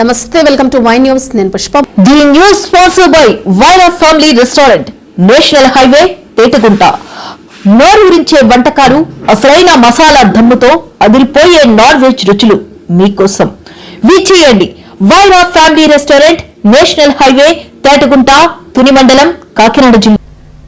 నమస్తే, welcome to Y News. నేను Pushpa. The news sponsored by Vaira family restaurant, national highway, Tetagunta. నోరూరించే వంటకాలు, అసలైన మసాలా దమ్ముతో అదిరిపోయే నాన్ వెజ్ రుచులు మీకోసం. విచ్చేయండి Vaira family restaurant, national highway, Tetagunta, Tuni మండలం, కాకినాడ జిల్లా.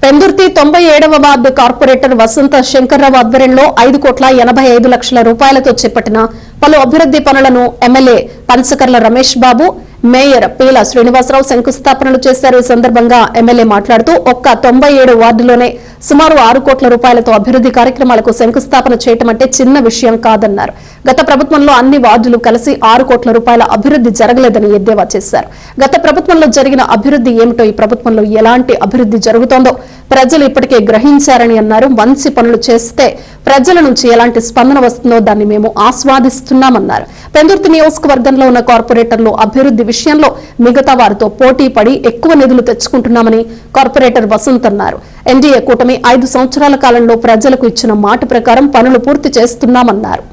పెందుర్తి 97వ వార్డు కార్పొరేటర్ వసంత శంకర్రావు ఆధ్వర్యంలో 5,85,00,000 రూపాయలతో చేపట్టిన పలు అభివృద్ధి పనులను ఎమ్మెల్యే పంచకర్ల రమేష్ బాబు, మేయర్ పీల శ్రీనివాసరావు శంకుస్థాపనలు చేశారు. ఈ సందర్భంగా ఎమ్మెల్యే మాట్లాడుతూ ఒక్క 97 వార్డులోనే సుమారు 6 కోట్ల రూపాయలతో అభివృద్ధి కార్యక్రమాలకు శంకుస్థాపన చేయటం అంటే చిన్న విషయం కాదన్నారు. గత ప్రభుత్వంలో అన్ని వార్డులు కలిసి 6 కోట్ల రూపాయల అభివృద్ధి జరగలేదని ఎద్దేవా చేశారు. గత ప్రభుత్వంలో జరిగిన అభివృద్ధి ఏమిటో, ఈ ప్రభుత్వంలో ఎలాంటి అభివృద్ధి జరుగుతోందో ప్రజలు ఇప్పటికే గ్రహించారని అన్నారు. మంచి పనులు చేస్తే ప్రజల నుంచి ఎలాంటి స్పందన వస్తుందో దాన్ని మేము ఆస్వాదిస్తున్నామన్నారు. పెందుర్తి నియోజకవర్గంలో ఉన్న కార్పొరేటర్లు అభివృద్ధి విషయంలో మిగతా వారితో పోటీ పడి ఎక్కువ నిధులు తెచ్చుకుంటున్నామని కార్పొరేటర్ వసంత్ అన్నారు. ఎన్డీఏ కూటమి 5 సంవత్సరాల కాలంలో ప్రజలకు ఇచ్చిన మాట ప్రకారం పనులు పూర్తి చేస్తున్నామన్నారు.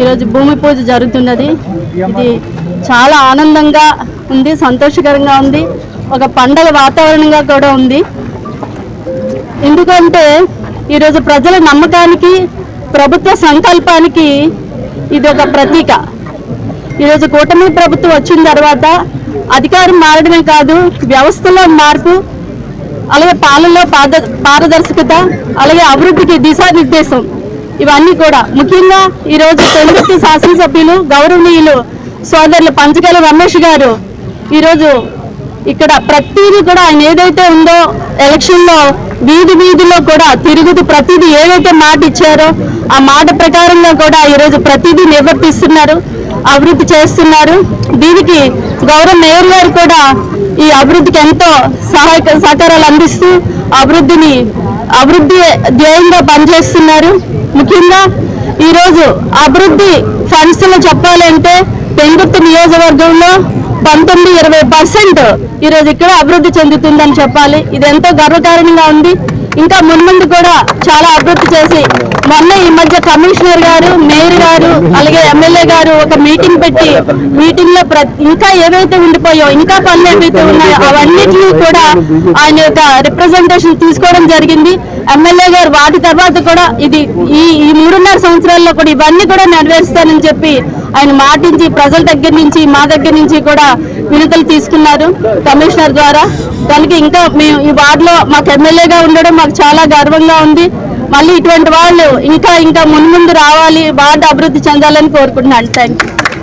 ఈరోజు భూమి పూజ జరుగుతున్నది. ఇది చాలా ఆనందంగా ఉంది, సంతోషకరంగా ఉంది, ఒక పండగ వాతావరణంగా కూడా ఉంది. ఎందుకంటే ఈరోజు ప్రజల నమ్మకానికి, ప్రభుత్వ సంకల్పానికి ఇది ఒక ప్రతీక. ఈరోజు కూటమి ప్రభుత్వం వచ్చిన తర్వాత అధికారం మారడమే కాదు, వ్యవస్థలో మార్పు, అలాగే పాలనలో పారదర్శకత, అలాగే అభివృద్ధికి దిశానిర్దేశం, ఇవన్నీ కూడా ముఖ్యంగా ఈరోజు పెందుర్తి శాసనసభ్యులు గౌరవనీయులు సోదరులు పంచకర్ల రమేష్ గారు ఈరోజు ఇక్కడ ప్రతిదీ కూడా ఆయన ఏదైతే ఉందో ఎలక్షన్లో వీధిలో కూడా తిరుగుతూ ప్రతిదీ ఏదైతే మాట ఇచ్చారో ఆ మాట ప్రకారంగా కూడా ఈరోజు ప్రతిదీ నిర్వర్తిస్తున్నారు, అభివృద్ధి చేస్తున్నారు. దీనికి గౌరవ మేయర్ గారు కూడా ఈ అభివృద్ధికి ఎంతో సహకారాలు అందిస్తూ అభివృద్ధి ధ్యేయంగా పనిచేస్తున్నారు. ముఖ్యంగా ఈరోజు అభివృద్ధి ఫండ్స్ లో చెప్పాలంటే పెందుర్తి నియోజకవర్గంలో 19-20% ఈరోజు ఇక్కడ అభివృద్ధి చెందుతుందని చెప్పాలి. ఇది ఎంతో గర్వకారణంగా ఉంది. ఇంకా మున్ముందు కూడా చాలా అభివృద్ధి చేసి మొన్న ఈ మధ్య కమిషనర్ గారు, మేయర్ గారు, అలాగే ఎమ్మెల్యే గారు ఒక మీటింగ్ పెట్టి మీటింగ్ లో ఇంకా ఏవైతే ఉండిపోయో, ఇంకా పనులు ఏవైతే ఉన్నాయో అవన్నిటినీ కూడా ఆయన యొక్క రిప్రజెంటేషన్ తీసుకోవడం జరిగింది. ఎమ్మెల్యే గారు వాటి తర్వాత కూడా ఇది ఈ 3.5 సంవత్సరాల్లో కూడా ఇవన్నీ కూడా నెరవేరుస్తానని చెప్పి ఆయన మాటించి ప్రజల దగ్గర నుంచి, మా దగ్గర నుంచి కూడా వినతులు తీసుకున్నారు కమిషనర్ ద్వారా. దానికి ఇంకా మేము ఈ వార్డులో మాకు ఎమ్మెల్యేగా ఉండడం మాకు చాలా గర్వంగా ఉంది. మళ్ళీ ఇటువంటి వాళ్ళు ఇంకా మున్ముందు రావాలి, వార్డు అభివృద్ధి చెందాలని కోరుకుంటున్నాను. Thank you.